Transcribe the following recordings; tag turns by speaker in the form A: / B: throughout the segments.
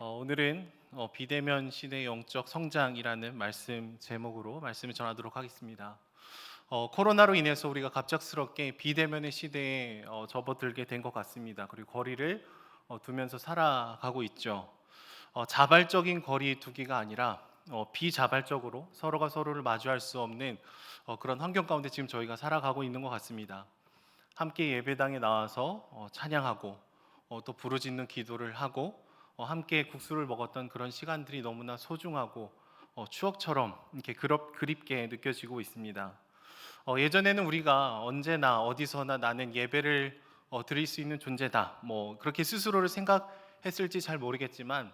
A: 오늘은 비대면 시대 영적 성장이라는 말씀 제목으로 말씀을 전하도록 하겠습니다. 코로나로 인해서 우리가 갑작스럽게 비대면의 시대에 접어들게 된 것 같습니다. 그리고 거리를 두면서 살아가고 있죠. 자발적인 거리 두기가 아니라 비자발적으로 서로가 서로를 마주할 수 없는 그런 환경 가운데 지금 저희가 살아가고 있는 것 같습니다. 함께 예배당에 나와서 찬양하고 또 부르짖는 기도를 하고 함께 국수를 먹었던 그런 시간들이 너무나 소중하고 추억처럼 이렇게 그립게 느껴지고 있습니다. 예전에는 우리가 언제나 어디서나 나는 예배를 드릴 수 있는 존재다, 뭐 그렇게 스스로를 생각했을지 잘 모르겠지만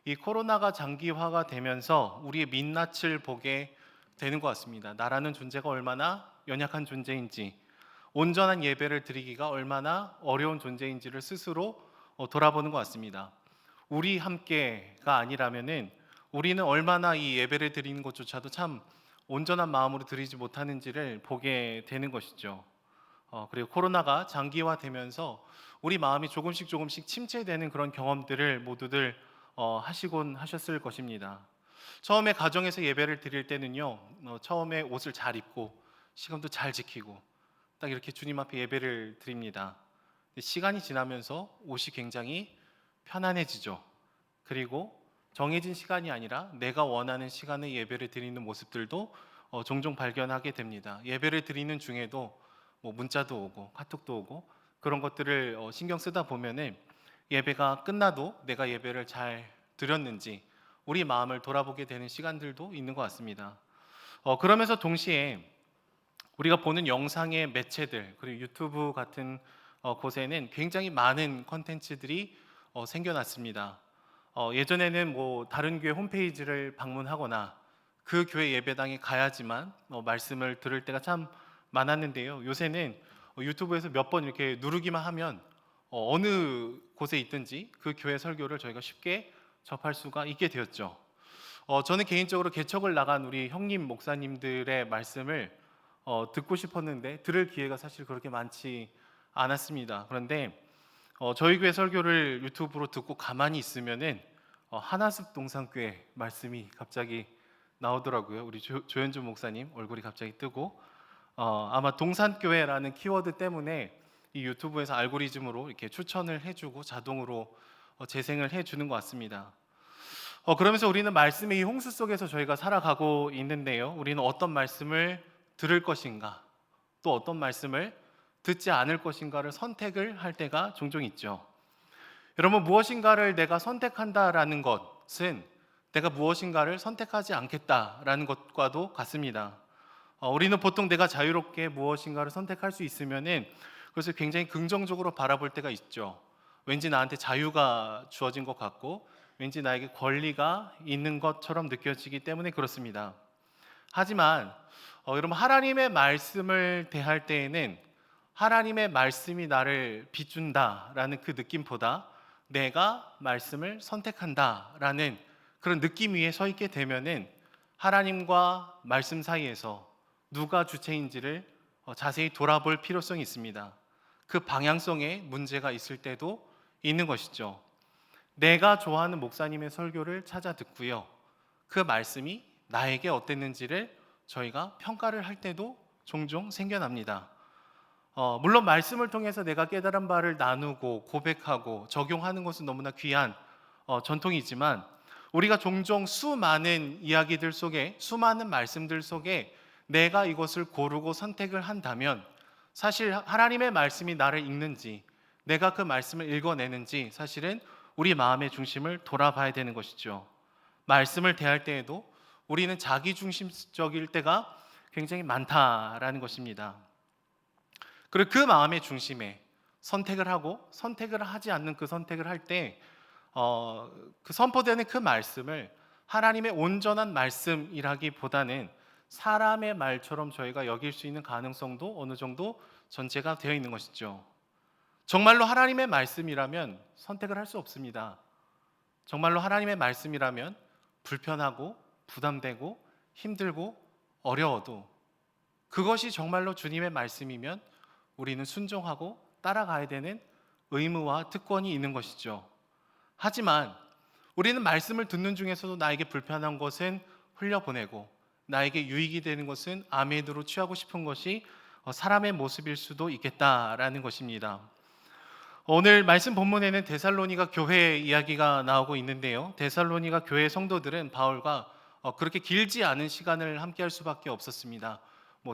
A: 이 코로나가 장기화가 되면서 우리의 민낯을 보게 되는 것 같습니다. 나라는 존재가 얼마나 연약한 존재인지, 온전한 예배를 드리기가 얼마나 어려운 존재인지를 스스로 돌아보는 것 같습니다. 우리 함께가 아니라면은 우리는 얼마나 이 예배를 드리는 것조차도 참 온전한 마음으로 드리지 못하는지를 보게 되는 것이죠. 그리고 코로나가 장기화되면서 우리 마음이 조금씩 침체되는 그런 경험들을 모두들 하시곤 하셨을 것입니다. 처음에 가정에서 예배를 드릴 때는요, 처음에 옷을 잘 입고 시간도 잘 지키고 딱 이렇게 주님 앞에 예배를 드립니다. 시간이 지나면서 옷이 굉장히 편안해지죠. 그리고 정해진 시간이 아니라 내가 원하는 시간에 예배를 드리는 모습들도 종종 발견하게 됩니다. 예배를 드리는 중에도 뭐 문자도 오고 카톡도 오고 그런 것들을 신경 쓰다 보면은 예배가 끝나도 내가 예배를 잘 드렸는지 우리 마음을 돌아보게 되는 시간들도 있는 것 같습니다. 그러면서 동시에 우리가 보는 영상의 매체들 그리고 유튜브 같은 곳에는 굉장히 많은 컨텐츠들이 생겨났습니다. 예전에는 뭐 다른 교회 홈페이지를 방문하거나 그 교회 예배당에 가야지만 말씀을 들을 때가 참 많았는데요. 요새는 유튜브에서 몇 번 이렇게 누르기만 하면 어느 곳에 있든지 그 교회 설교를 저희가 쉽게 접할 수가 있게 되었죠. 저는 개인적으로 개척을 나간 우리 형님 목사님들의 말씀을 듣고 싶었는데 들을 기회가 사실 그렇게 많지 않았습니다. 그런데 저희 교회 설교를 유튜브로 듣고 가만히 있으면은 하나습 동산교회 말씀이 갑자기 나오더라고요. 우리 조현주 목사님 얼굴이 갑자기 뜨고 아마 동산교회라는 키워드 때문에 이 유튜브에서 알고리즘으로 이렇게 추천을 해주고 자동으로 재생을 해주는 것 같습니다. 그러면서 우리는 말씀의 이 홍수 속에서 저희가 살아가고 있는데요. 우리는 어떤 말씀을 들을 것인가, 또 어떤 말씀을 듣지 않을 것인가를 선택을 할 때가 종종 있죠. 여러분, 무엇인가를 내가 선택한다라는 것은 내가 무엇인가를 선택하지 않겠다라는 것과도 같습니다. 우리는 보통 내가 자유롭게 무엇인가를 선택할 수 있으면은 그것을 굉장히 긍정적으로 바라볼 때가 있죠. 왠지 나한테 자유가 주어진 것 같고 왠지 나에게 권리가 있는 것처럼 느껴지기 때문에 그렇습니다. 하지만 여러분, 하나님의 말씀을 대할 때에는 하나님의 말씀이 나를 비춘다라는 그 느낌보다 내가 말씀을 선택한다라는 그런 느낌 위에 서 있게 되면은 하나님과 말씀 사이에서 누가 주체인지를 자세히 돌아볼 필요성이 있습니다. 그 방향성에 문제가 있을 때도 있는 것이죠. 내가 좋아하는 목사님의 설교를 찾아 듣고요. 그 말씀이 나에게 어땠는지를 저희가 평가를 할 때도 종종 생겨납니다. 물론 말씀을 통해서 내가 깨달은 바를 나누고 고백하고 적용하는 것은 너무나 귀한 전통이지만 우리가 종종 수많은 이야기들 속에 수많은 말씀들 속에 내가 이것을 고르고 선택을 한다면 사실 하나님의 말씀이 나를 읽는지 내가 그 말씀을 읽어내는지 사실은 우리 마음의 중심을 돌아봐야 되는 것이죠. 말씀을 대할 때에도 우리는 자기 중심적일 때가 굉장히 많다라는 것입니다. 그리고 그 마음의 중심에 선택을 하고 선택을 하지 않는 그 선택을 할 때 그 선포되는 그 말씀을 하나님의 온전한 말씀이라기보다는 사람의 말처럼 저희가 여길 수 있는 가능성도 어느 정도 전제가 되어 있는 것이죠. 정말로 하나님의 말씀이라면 선택을 할 수 없습니다. 정말로 하나님의 말씀이라면 불편하고 부담되고 힘들고 어려워도 그것이 정말로 주님의 말씀이면 우리는 순종하고 따라가야 되는 의무와 특권이 있는 것이죠. 하지만 우리는 말씀을 듣는 중에서도 나에게 불편한 것은 흘려보내고 나에게 유익이 되는 것은 아멘으로 취하고 싶은 것이 사람의 모습일 수도 있겠다라는 것입니다. 오늘 말씀 본문에는 데살로니가 교회 이야기가 나오고 있는데요. 데살로니가 교회 성도들은 바울과 그렇게 길지 않은 시간을 함께할 수밖에 없었습니다.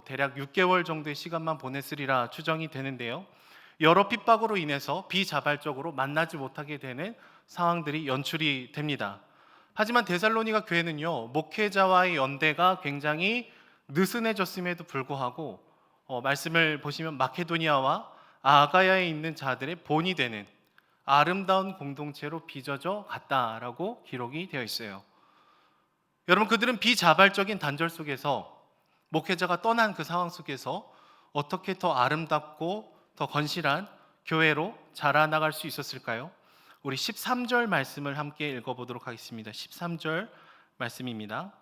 A: 대략 6개월 정도의 시간만 보냈으리라 추정이 되는데요. 여러 핍박으로 인해서 비자발적으로 만나지 못하게 되는 상황들이 연출이 됩니다. 하지만 데살로니가 교회는요, 목회자와의 연대가 굉장히 느슨해졌음에도 불구하고 말씀을 보시면 마케도니아와 아가야에 있는 자들의 본이 되는 아름다운 공동체로 빚어져 갔다라고 기록이 되어 있어요. 여러분, 그들은 비자발적인 단절 속에서 목회자가 떠난 그 상황 속에서 어떻게 더 아름답고 더 건실한 교회로 자라나갈 수 있었을까요? 우리 13절 말씀을 함께 읽어보도록 하겠습니다. 13절 말씀입니다.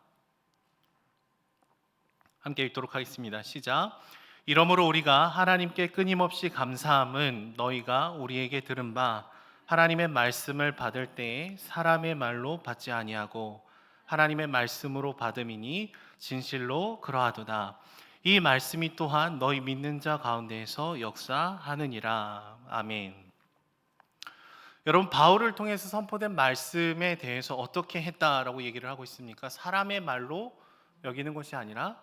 A: 함께 읽도록 하겠습니다. 시작. 이러므로 우리가 하나님께 끊임없이 감사함은 너희가 우리에게 들은 바 하나님의 말씀을 받을 때에 사람의 말로 받지 아니하고 하나님의 말씀으로 받음이니 진실로 그러하도다. 이 말씀이 또한 너희 믿는 자 가운데에서 역사하느니라. 아멘. 여러분, 바울을 통해서 선포된 말씀에 대해서 어떻게 했다라고 얘기를 하고 있습니까? 사람의 말로 여기는 것이 아니라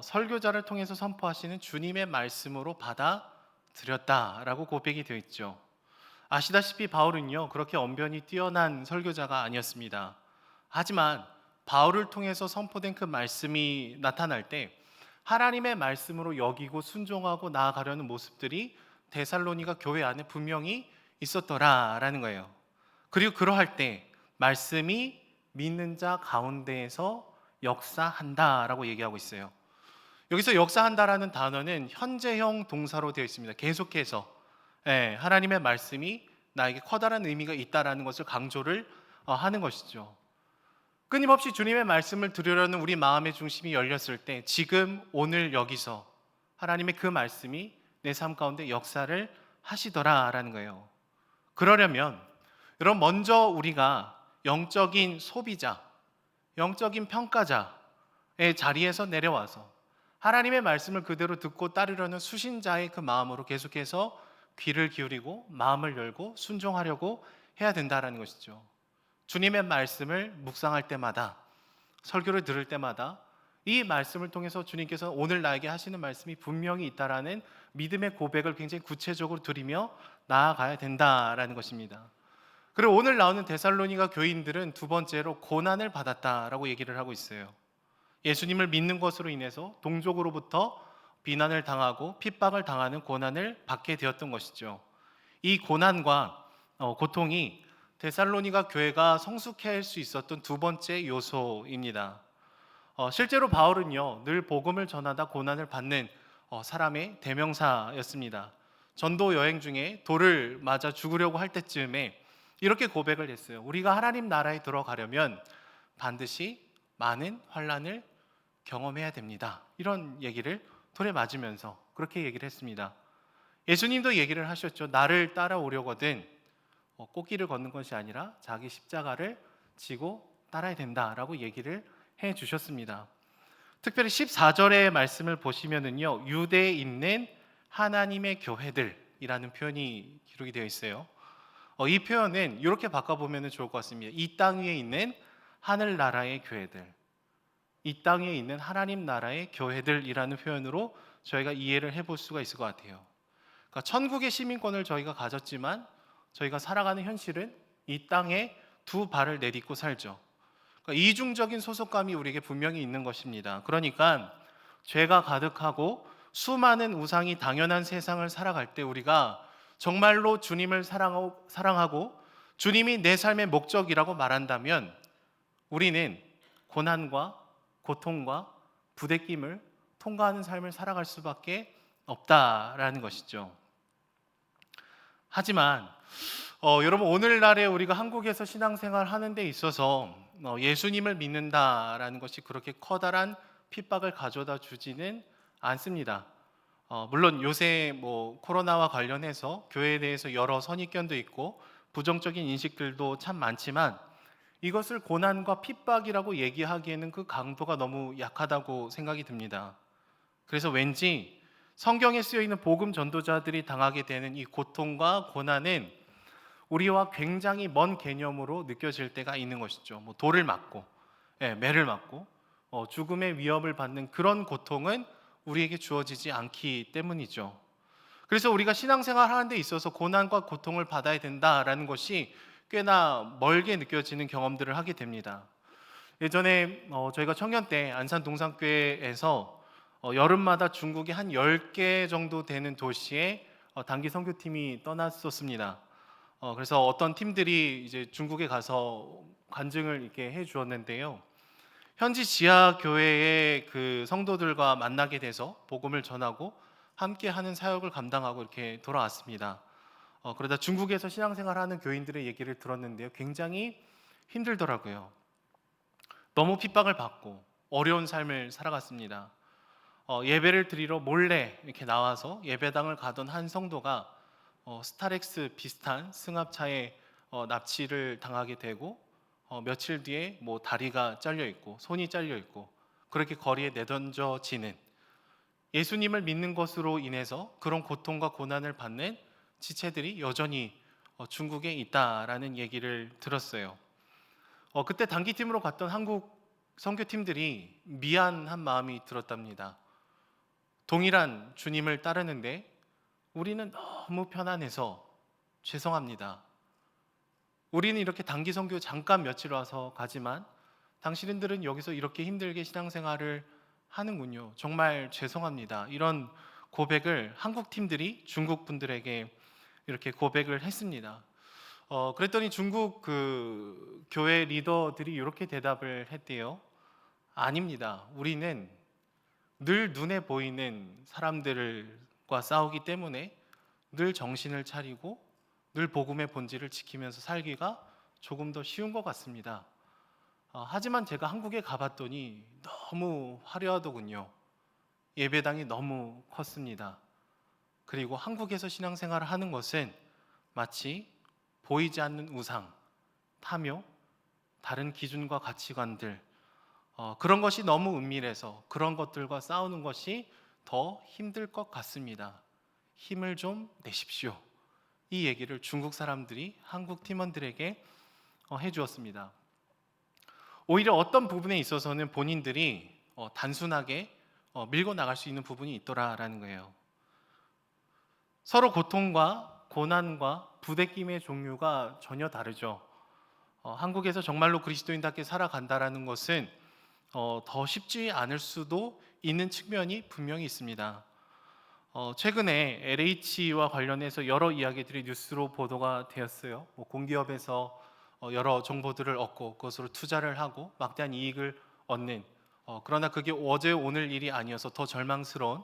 A: 설교자를 통해서 선포하시는 주님의 말씀으로 받아들였다라고 고백이 되어 있죠. 아시다시피 바울은요, 그렇게 언변이 뛰어난 설교자가 아니었습니다. 하지만 바울을 통해서 선포된 그 말씀이 나타날 때 하나님의 말씀으로 여기고 순종하고 나아가려는 모습들이 데살로니가 교회 안에 분명히 있었더라라는 거예요. 그리고 그러할 때 말씀이 믿는 자 가운데에서 역사한다라고 얘기하고 있어요. 여기서 역사한다라는 단어는 현재형 동사로 되어 있습니다. 계속해서 하나님의 말씀이 나에게 커다란 의미가 있다라는 것을 강조를 하는 것이죠. 끊임없이 주님의 말씀을 들으려는 우리 마음의 중심이 열렸을 때 지금 오늘 여기서 하나님의 그 말씀이 내 삶 가운데 역사를 하시더라라는 거예요. 그러려면 여러분, 먼저 우리가 영적인 소비자, 영적인 평가자의 자리에서 내려와서 하나님의 말씀을 그대로 듣고 따르려는 수신자의 그 마음으로 계속해서 귀를 기울이고 마음을 열고 순종하려고 해야 된다는 것이죠. 주님의 말씀을 묵상할 때마다, 설교를 들을 때마다 이 말씀을 통해서 주님께서 오늘 나에게 하시는 말씀이 분명히 있다라는 믿음의 고백을 굉장히 구체적으로 드리며 나아가야 된다라는 것입니다. 그리고 오늘 나오는 데살로니가 교인들은 두 번째로 고난을 받았다라고 얘기를 하고 있어요. 예수님을 믿는 것으로 인해서 동족으로부터 비난을 당하고 핍박을 당하는 고난을 받게 되었던 것이죠. 이 고난과 고통이 데살로니가 교회가 성숙해할 수 있었던 두 번째 요소입니다. 실제로 바울은요, 늘 복음을 전하다 고난을 받는 사람의 대명사였습니다. 전도 여행 중에 돌을 맞아 죽으려고 할 때쯤에 이렇게 고백을 했어요. 우리가 하나님 나라에 들어가려면 반드시 많은 환난을 경험해야 됩니다. 이런 얘기를 돌에 맞으면서 그렇게 얘기를 했습니다. 예수님도 얘기를 하셨죠. 나를 따라오려거든 꽃길을 걷는 것이 아니라 자기 십자가를 지고 따라야 된다라고 얘기를 해 주셨습니다. 특별히 14절의 말씀을 보시면은요, 유대에 있는 하나님의 교회들이라는 표현이 기록이 되어 있어요. 이 표현은 이렇게 바꿔보면 좋을 것 같습니다. 이 땅 위에 있는 하늘나라의 교회들, 이 땅에 있는 하나님 나라의 교회들이라는 표현으로 저희가 이해를 해볼 수가 있을 것 같아요. 그러니까 천국의 시민권을 저희가 가졌지만 저희가 살아가는 현실은 이 땅에 두 발을 내딛고 살죠. 그러니까 이중적인 소속감이 우리에게 분명히 있는 것입니다. 그러니까 죄가 가득하고 수많은 우상이 당연한 세상을 살아갈 때 우리가 정말로 주님을 사랑하고 주님이 내 삶의 목적이라고 말한다면 우리는 고난과 고통과 부대낌을 통과하는 삶을 살아갈 수밖에 없다라는 것이죠. 하지만 여러분, 오늘날에 우리가 한국에서 신앙생활 하는 데 있어서 예수님을 믿는다라는 것이 그렇게 커다란 핍박을 가져다 주지는 않습니다. 물론 요새 코로나와 관련해서 교회에 대해서 여러 선입견도 있고 부정적인 인식들도 참 많지만 이것을 고난과 핍박이라고 얘기하기에는 그 강도가 너무 약하다고 생각이 듭니다. 그래서 왠지 성경에 쓰여 있는 복음 전도자들이 당하게 되는 이 고통과 고난은 우리와 굉장히 먼 개념으로 느껴질 때가 있는 것이죠. 뭐 돌을 맞고, 매를 맞고, 죽음의 위협을 받는 그런 고통은 우리에게 주어지지 않기 때문이죠. 그래서 우리가 신앙생활 하는 데 있어서 고난과 고통을 받아야 된다라는 것이 꽤나 멀게 느껴지는 경험들을 하게 됩니다. 예전에 저희가 청년 때 안산 동산교회에서 여름마다 중국의 한 10개 정도 되는 도시에 단기 선교팀이 떠났었습니다. 그래서 어떤 팀들이 이제 중국에 가서 간증을 이렇게 해 주었는데요. 현지 지하 교회의 그 성도들과 만나게 돼서 복음을 전하고 함께 하는 사역을 감당하고 이렇게 돌아왔습니다. 그러다 중국에서 신앙생활하는 교인들의 얘기를 들었는데요. 굉장히 힘들더라고요. 너무 핍박을 받고 어려운 삶을 살아갔습니다. 예배를 드리러 몰래 이렇게 나와서 예배당을 가던 한 성도가 스타렉스 비슷한 승합차에 납치를 당하게 되고 며칠 뒤에 뭐 다리가 잘려 있고 손이 잘려 있고 그렇게 거리에 내던져지는, 예수님을 믿는 것으로 인해서 그런 고통과 고난을 받는 지체들이 여전히 중국에 있다라는 얘기를 들었어요. 그때 단기팀으로 갔던 한국 선교팀들이 미안한 마음이 들었답니다. 동일한 주님을 따르는데 우리는 너무 편안해서 죄송합니다. 우리는 이렇게 단기 선교 잠깐 며칠 와서 가지만 당신들은 여기서 이렇게 힘들게 신앙생활을 하는군요. 정말 죄송합니다. 이런 고백을 한국 팀들이 중국 분들에게 이렇게 고백을 했습니다. 그랬더니 중국 그 교회 리더들이 이렇게 대답을 했대요. 아닙니다. 우리는 늘 눈에 보이는 사람들과 싸우기 때문에 늘 정신을 차리고 늘 복음의 본질을 지키면서 살기가 조금 더 쉬운 것 같습니다. 하지만 제가 한국에 가봤더니 너무 화려하더군요. 예배당이 너무 컸습니다. 그리고 한국에서 신앙생활을 하는 것은 마치 보이지 않는 우상, 탐욕, 다른 기준과 가치관들, 그런 것이 너무 은밀해서 그런 것들과 싸우는 것이 더 힘들 것 같습니다. 힘을 좀 내십시오. 이 얘기를 중국 사람들이 한국 팀원들에게 해주었습니다. 오히려 어떤 부분에 있어서는 본인들이 단순하게 밀고 나갈 수 있는 부분이 있더라라는 거예요. 서로 고통과 고난과 부대낌의 종류가 전혀 다르죠. 한국에서 정말로 그리스도인답게 살아간다라는 것은 더 쉽지 않을 수도 있는 측면이 분명히 있습니다. 최근에 LH와 관련해서 여러 이야기들이 뉴스로 보도가 되었어요. 공기업에서 여러 정보들을 얻고 그것으로 투자를 하고 막대한 이익을 얻는, 그러나 그게 어제 오늘 일이 아니어서 더 절망스러운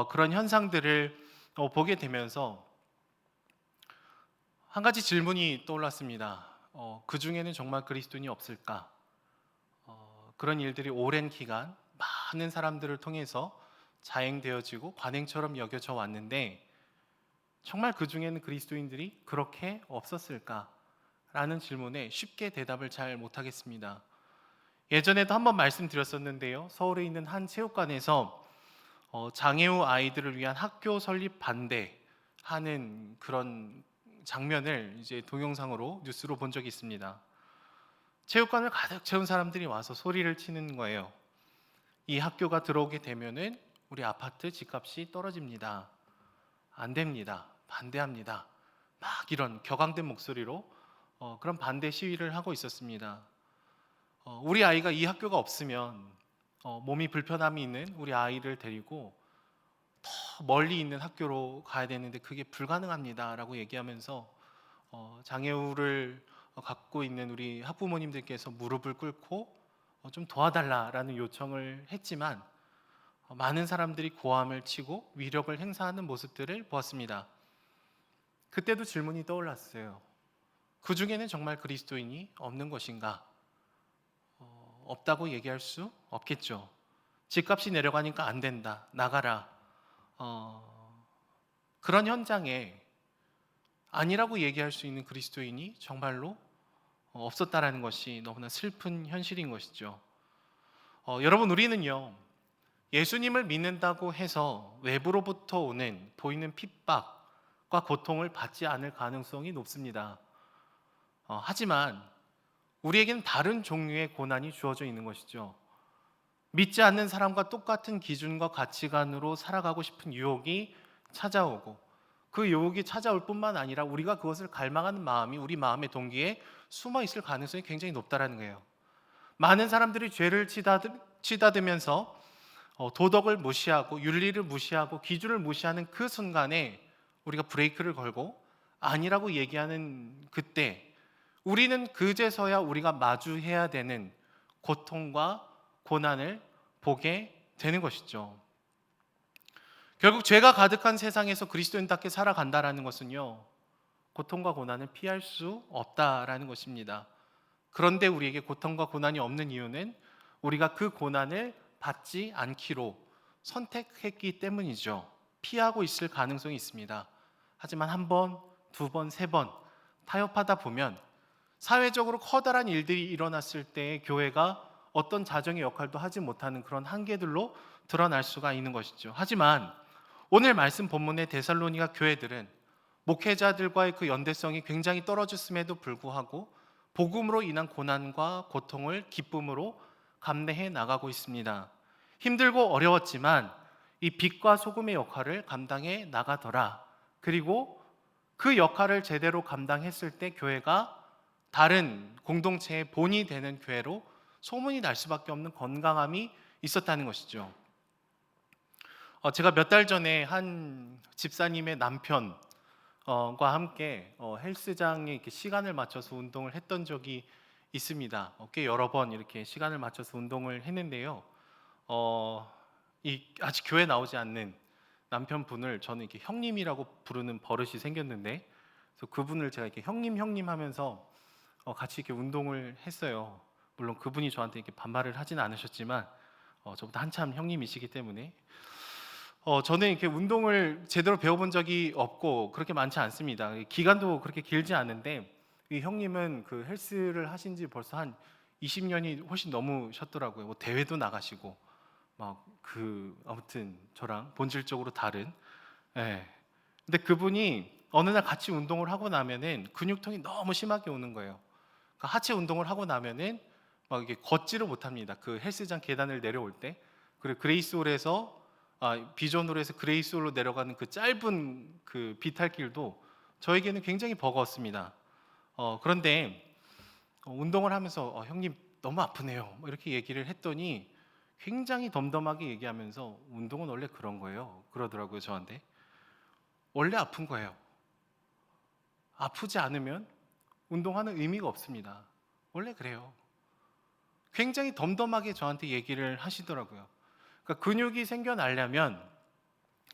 A: 그런 현상들을 보게 되면서 한 가지 질문이 떠올랐습니다. 그 중에는 정말 그리스도인이 없을까? 그런 일들이 오랜 기간 많은 사람들을 통해서 자행되어지고 관행처럼 여겨져 왔는데 정말 그 중에는 그리스도인들이 그렇게 없었을까? 라는 질문에 쉽게 대답을 잘 못하겠습니다. 예전에도 한번 말씀드렸었는데요. 서울에 있는 한 체육관에서 장애우 아이들을 위한 학교 설립 반대하는 그런 장면을 이제 동영상으로 뉴스로 본 적이 있습니다. 체육관을 가득 채운 사람들이 와서 소리를 치는 거예요. 이 학교가 들어오게 되면은 우리 아파트 집값이 떨어집니다. 안 됩니다. 반대합니다. 막 이런 격앙된 목소리로 그런 반대 시위를 하고 있었습니다. 우리 아이가 이 학교가 없으면 몸이 불편함이 있는 우리 아이를 데리고 더 멀리 있는 학교로 가야 되는데 그게 불가능합니다라고 얘기하면서 장애우를 갖고 있는 우리 학부모님들께서 무릎을 꿇고 좀 도와달라라는 요청을 했지만 많은 사람들이 고함을 치고 위력을 행사하는 모습들을 보았습니다. 그때도 질문이 떠올랐어요. 그 중에는 정말 그리스도인이 없는 것인가? 없다고 얘기할 수 없겠죠. 집값이 내려가니까 안 된다. 나가라. 그런 현장에 아니라고 얘기할 수 있는 그리스도인이 정말로 없었다라는 것이 너무나 슬픈 현실인 것이죠. 여러분, 우리는요, 예수님을 믿는다고 해서 외부로부터 오는 보이는 핍박과 고통을 받지 않을 가능성이 높습니다. 하지만 우리에게는 다른 종류의 고난이 주어져 있는 것이죠. 믿지 않는 사람과 똑같은 기준과 가치관으로 살아가고 싶은 유혹이 찾아오고, 그 유혹이 찾아올 뿐만 아니라 우리가 그것을 갈망하는 마음이 우리 마음의 동기에 숨어 있을 가능성이 굉장히 높다는 거예요. 많은 사람들이 죄를 치닫으면서 도덕을 무시하고 윤리를 무시하고 기준을 무시하는 그 순간에 우리가 브레이크를 걸고 아니라고 얘기하는 그때, 우리는 그제서야 우리가 마주해야 되는 고통과 고난을 보게 되는 것이죠. 결국 죄가 가득한 세상에서 그리스도인답게 살아간다라는 것은요, 고통과 고난을 피할 수 없다라는 것입니다. 그런데 우리에게 고통과 고난이 없는 이유는 우리가 그 고난을 받지 않기로 선택했기 때문이죠. 피하고 있을 가능성이 있습니다. 하지만 한 번, 두 번, 세 번 타협하다 보면 사회적으로 커다란 일들이 일어났을 때 교회가 어떤 자정의 역할도 하지 못하는 그런 한계들로 드러날 수가 있는 것이죠. 하지만 오늘 말씀 본문의 데살로니가 교회들은 목회자들과의 그 연대성이 굉장히 떨어졌음에도 불구하고 복음으로 인한 고난과 고통을 기쁨으로 감내해 나가고 있습니다. 힘들고 어려웠지만 이 빛과 소금의 역할을 감당해 나가더라. 그리고 그 역할을 제대로 감당했을 때 교회가 다른 공동체의 본이 되는 교회로 소문이 날 수밖에 없는 건강함이 있었다는 것이죠. 제가 몇 달 전에 한 집사님의 남편과 함께 헬스장에 이렇게 시간을 맞춰서 운동을 했던 적이 있습니다. 꽤 여러 번 이렇게 시간을 맞춰서 운동을 했는데요. 아직 교회 나오지 않는 남편분을 저는 이렇게 형님이라고 부르는 버릇이 생겼는데, 그래서 그분을 제가 이렇게 형님 하면서 같이 이렇게 운동을 했어요. 물론 그분이 저한테 이렇게 반말을 하진 않으셨지만 저보다 한참 형님이시기 때문에 저는 이렇게 운동을 제대로 배워본 적이 없고 그렇게 많지 않습니다. 기간도 그렇게 길지 않은데 이 형님은 그 헬스를 하신 지 벌써 한 20년이 훨씬 넘으셨더라고요. 뭐 대회도 나가시고 막 아무튼 저랑 본질적으로 다른. 예. 근데 그분이 어느 날 같이 운동을 하고 나면은 근육통이 너무 심하게 오는 거예요. 그러니까 하체 운동을 하고 나면은 막 이게 걷지를 못합니다. 그 헬스장 계단을 내려올 때. 그리고 그레이스홀에서 비전홀에서 그레이스홀로 내려가는 그 짧은 그 비탈길도 저에게는 굉장히 버거웠습니다. 그런데 운동을 하면서 형님 너무 아프네요. 뭐 이렇게 얘기를 했더니 굉장히 덤덤하게 얘기하면서 운동은 원래 그런 거예요. 그러더라고요, 저한테. 원래 아픈 거예요. 아프지 않으면 운동하는 의미가 없습니다. 원래 그래요. 굉장히 덤덤하게 저한테 얘기를 하시더라고요. 그러니까 근육이 생겨나려면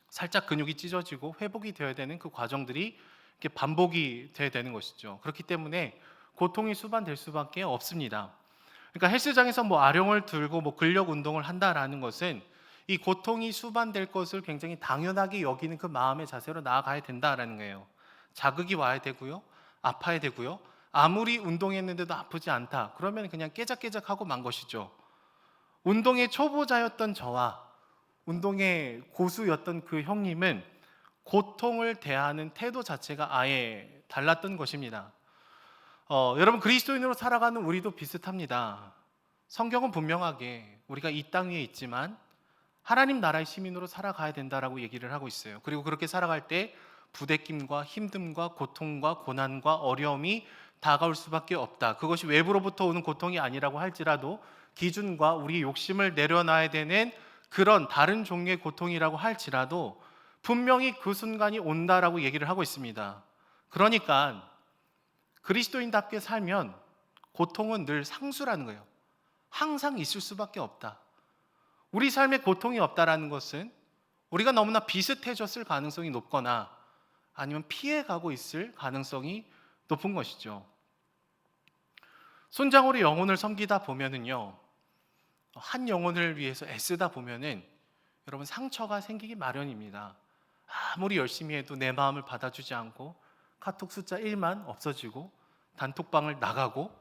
A: 살짝 근육이 찢어지고 회복이 되어야 되는 그 과정들이 이렇게 반복이 돼야 되는 것이죠. 그렇기 때문에 고통이 수반될 수밖에 없습니다. 그러니까 헬스장에서 뭐 아령을 들고 뭐 근력 운동을 한다라는 것은 이 고통이 수반될 것을 굉장히 당연하게 여기는 그 마음의 자세로 나아가야 된다라는 거예요. 자극이 와야 되고요, 아파야 되고요. 아무리 운동했는데도 아프지 않다, 그러면 그냥 깨작깨작하고 만 것이죠. 운동의 초보자였던 저와 운동의 고수였던 그 형님은 고통을 대하는 태도 자체가 아예 달랐던 것입니다. 여러분, 그리스도인으로 살아가는 우리도 비슷합니다. 성경은 분명하게 우리가 이 땅 위에 있지만 하나님 나라의 시민으로 살아가야 된다라고 얘기를 하고 있어요. 그리고 그렇게 살아갈 때 부대낌과 힘듦과 고통과 고난과 어려움이 다가올 수밖에 없다. 그것이 외부로부터 오는 고통이 아니라고 할지라도 기준과 우리 욕심을 내려놔야 되는 그런 다른 종류의 고통이라고 할지라도 분명히 그 순간이 온다라고 얘기를 하고 있습니다. 그러니까 그리스도인답게 살면 고통은 늘 상수라는 거예요. 항상 있을 수밖에 없다. 우리 삶에 고통이 없다라는 것은 우리가 너무나 비슷해졌을 가능성이 높거나 아니면 피해가고 있을 가능성이 높은 것이죠. 손장으로 영혼을 섬기다 보면은요, 한 영혼을 위해서 애쓰다 보면은 여러분 상처가 생기기 마련입니다. 아무리 열심히 해도 내 마음을 받아주지 않고 카톡 숫자 1만 없어지고 단톡방을 나가고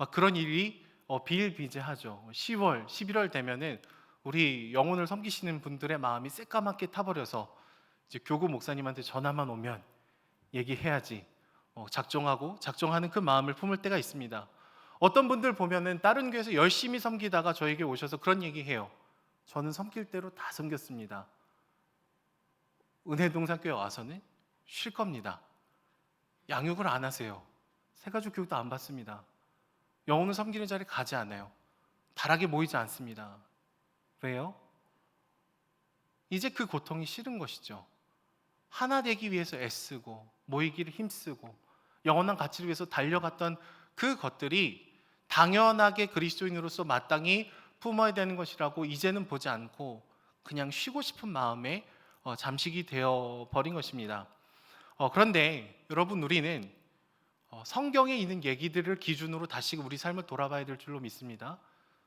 A: 막 그런 일이 비일비재하죠. 10월, 11월 되면은 우리 영혼을 섬기시는 분들의 마음이 새까맣게 타버려서 이제 교구 목사님한테 전화만 오면 얘기해야지 작정하는 그 마음을 품을 때가 있습니다. 어떤 분들 보면은 다른 교회에서 열심히 섬기다가 저에게 오셔서 그런 얘기해요. 저는 섬길 대로 다 섬겼습니다. 은혜동산교회 와서는 쉴 겁니다. 양육을 안 하세요. 새가족 교육도 안 받습니다. 영혼을 섬기는 자리에 가지 않아요. 다락에 모이지 않습니다. 왜요? 이제 그 고통이 싫은 것이죠. 하나 되기 위해서 애쓰고 모이기를 힘쓰고 영원한 가치를 위해서 달려갔던 그 것들이 당연하게 그리스도인으로서 마땅히 품어야 되는 것이라고 이제는 보지 않고 그냥 쉬고 싶은 마음에 잠식이 되어 버린 것입니다. 그런데 여러분, 우리는 성경에 있는 얘기들을 기준으로 다시 우리 삶을 돌아봐야 될 줄로 믿습니다.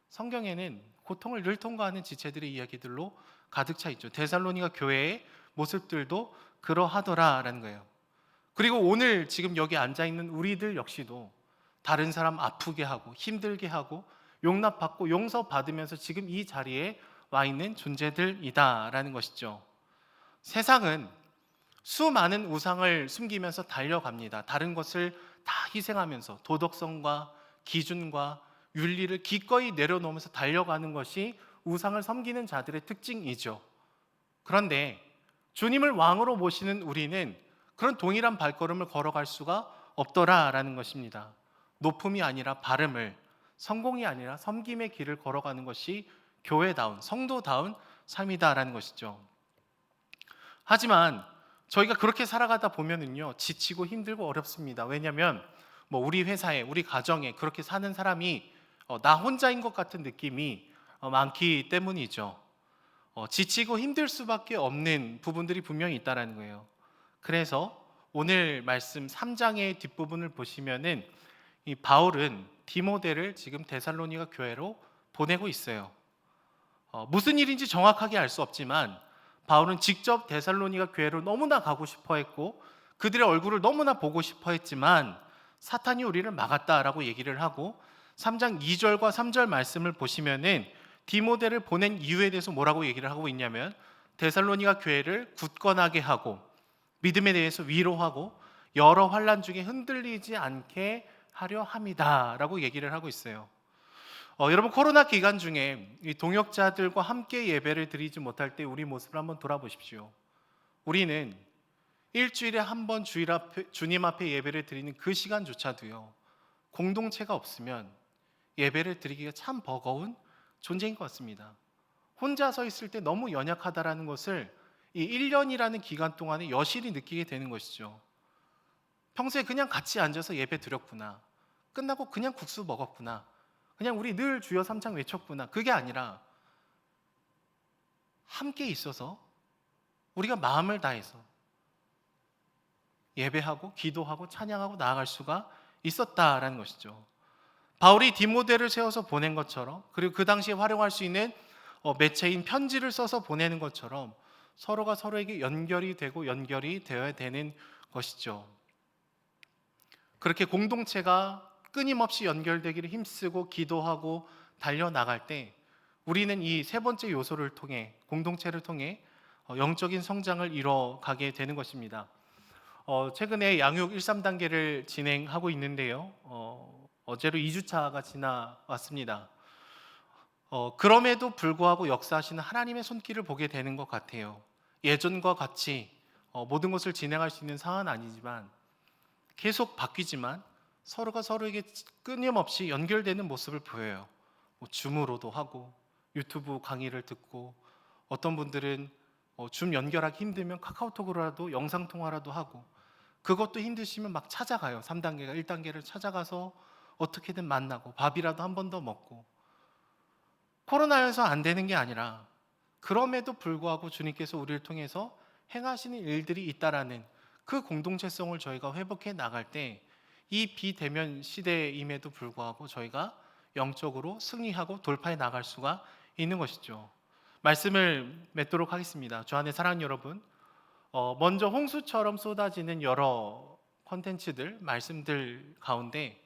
A: 성경에는 고통을 늘 통과하는 지체들의 이야기들로 가득 차 있죠. 데살로니가 교회의 모습들도 그러하더라라는 거예요. 그리고 오늘 지금 여기 앉아 있는 우리들 역시도 다른 사람 아프게 하고 힘들게 하고 용납받고 용서받으면서 지금 이 자리에 와 있는 존재들이다라는 것이죠. 세상은 수많은 우상을 숨기면서 달려갑니다. 다른 것을 다 희생하면서 도덕성과 기준과 윤리를 기꺼이 내려놓으면서 달려가는 것이 우상을 섬기는 자들의 특징이죠. 그런데 주님을 왕으로 모시는 우리는 그런 동일한 발걸음을 걸어갈 수가 없더라라는 것입니다. 높음이 아니라 바름을, 성공이 아니라 섬김의 길을 걸어가는 것이 교회다운, 성도다운 삶이다라는 것이죠. 하지만 저희가 그렇게 살아가다 보면은요, 지치고 힘들고 어렵습니다. 왜냐하면 우리 회사에, 우리 가정에 그렇게 사는 사람이 나 혼자인 것 같은 느낌이 많기 때문이죠. 지치고 힘들 수밖에 없는 부분들이 분명히 있다라는 거예요. 그래서 오늘 말씀 3장의 뒷부분을 보시면은 이 바울은 디모데를 지금 데살로니가 교회로 보내고 있어요. 무슨 일인지 정확하게 알 수 없지만 바울은 직접 데살로니가 교회로 너무나 가고 싶어 했고 그들의 얼굴을 너무나 보고 싶어 했지만 사탄이 우리를 막았다라고 얘기를 하고 3장 2절과 3절 말씀을 보시면은 디모데를 보낸 이유에 대해서 뭐라고 얘기를 하고 있냐면 데살로니가 교회를 굳건하게 하고 믿음에 대해서 위로하고 여러 환난 중에 흔들리지 않게 하려 함이다라고 얘기를 하고 있어요. 여러분, 코로나 기간 중에 이 동역자들과 함께 예배를 드리지 못할 때 우리 모습을 한번 돌아보십시오. 우리는 일주일에 한 번 주님 앞에 예배를 드리는 그 시간조차도요, 공동체가 없으면 예배를 드리기가 참 버거운 존재인 것 같습니다. 혼자 서 있을 때 너무 연약하다라는 것을 이 1년이라는 기간 동안에 여실히 느끼게 되는 것이죠. 평소에 그냥 같이 앉아서 예배 드렸구나, 끝나고 그냥 국수 먹었구나, 그냥 우리 늘 주여 삼창 외쳤구나, 그게 아니라 함께 있어서 우리가 마음을 다해서 예배하고 기도하고 찬양하고 나아갈 수가 있었다라는 것이죠. 바울이 디모데를 세워서 보낸 것처럼, 그리고 그 당시에 활용할 수 있는 매체인 편지를 써서 보내는 것처럼 서로가 서로에게 연결이 되고 연결이 되어야 되는 것이죠. 그렇게 공동체가 끊임없이 연결되기를 힘쓰고 기도하고 달려나갈 때 우리는 이 세 번째 요소를 통해, 공동체를 통해 영적인 성장을 이뤄가게 되는 것입니다. 최근에 양육 1, 3단계를 진행하고 있는데요. 어제로 2주차가 지나왔습니다. 그럼에도 불구하고 역사하시는 하나님의 손길을 보게 되는 것 같아요. 예전과 같이 모든 것을 진행할 수 있는 상황은 아니지만 계속 바뀌지만 서로가 서로에게 끊임없이 연결되는 모습을 보여요. 줌으로도 하고 유튜브 강의를 듣고 어떤 분들은 줌 연결하기 힘들면 카카오톡으로라도 영상통화라도 하고 그것도 힘드시면 막 찾아가요. 3단계가 1단계를 찾아가서 어떻게든 만나고 밥이라도 한 번 더 먹고 코로나여서 안 되는 게 아니라 그럼에도 불구하고 주님께서 우리를 통해서 행하시는 일들이 있다라는 그 공동체성을 저희가 회복해 나갈 때 이 비대면 시대임에도 불구하고 저희가 영적으로 승리하고 돌파해 나갈 수가 있는 것이죠. 말씀을 맺도록 하겠습니다. 주 안에 사랑하는 여러분, 먼저 홍수처럼 쏟아지는 여러 컨텐츠들, 말씀들 가운데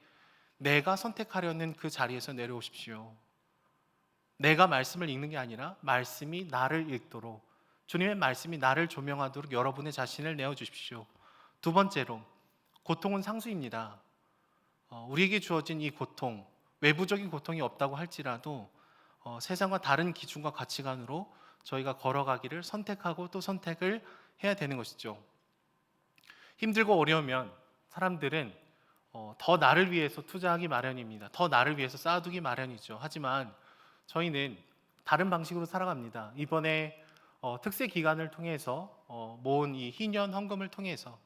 A: 내가 선택하려는 그 자리에서 내려오십시오. 내가 말씀을 읽는 게 아니라 말씀이 나를 읽도록, 주님의 말씀이 나를 조명하도록 여러분의 자신을 내어주십시오. 두 번째로, 고통은 상수입니다. 우리에게 주어진 이 고통, 외부적인 고통이 없다고 할지라도 세상과 다른 기준과 가치관으로 저희가 걸어가기를 선택하고 또 선택을 해야 되는 것이죠. 힘들고 어려우면 사람들은 더 나를 위해서 투자하기 마련입니다. 더 나를 위해서 쌓아두기 마련이죠. 하지만 저희는 다른 방식으로 살아갑니다. 이번에 특세 기간을 통해서 모은 이 희년 헌금을 통해서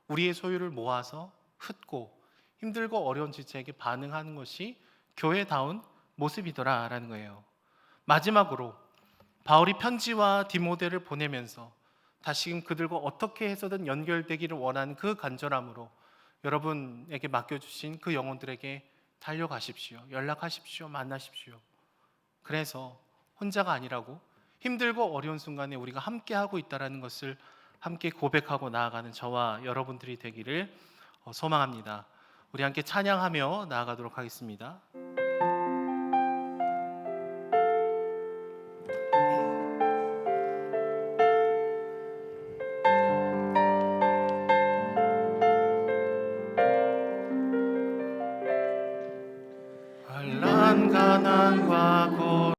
A: 우리의 소유를 모아서 흩고 힘들고 어려운 지체에게 반응하는 것이 교회다운 모습이더라라는 거예요. 마지막으로 바울이 편지와 디모데를 보내면서 다시금 그들과 어떻게 해서든 연결되기를 원하는 그 간절함으로 여러분에게 맡겨주신 그 영혼들에게 달려가십시오. 연락하십시오. 만나십시오. 그래서 혼자가 아니라고, 힘들고 어려운 순간에 우리가 함께하고 있다는 것을 함께 고백하고 나아가는 저와 여러분들이 되기를 소망합니다. 우리 함께 찬양하며 나아가도록 하겠습니다.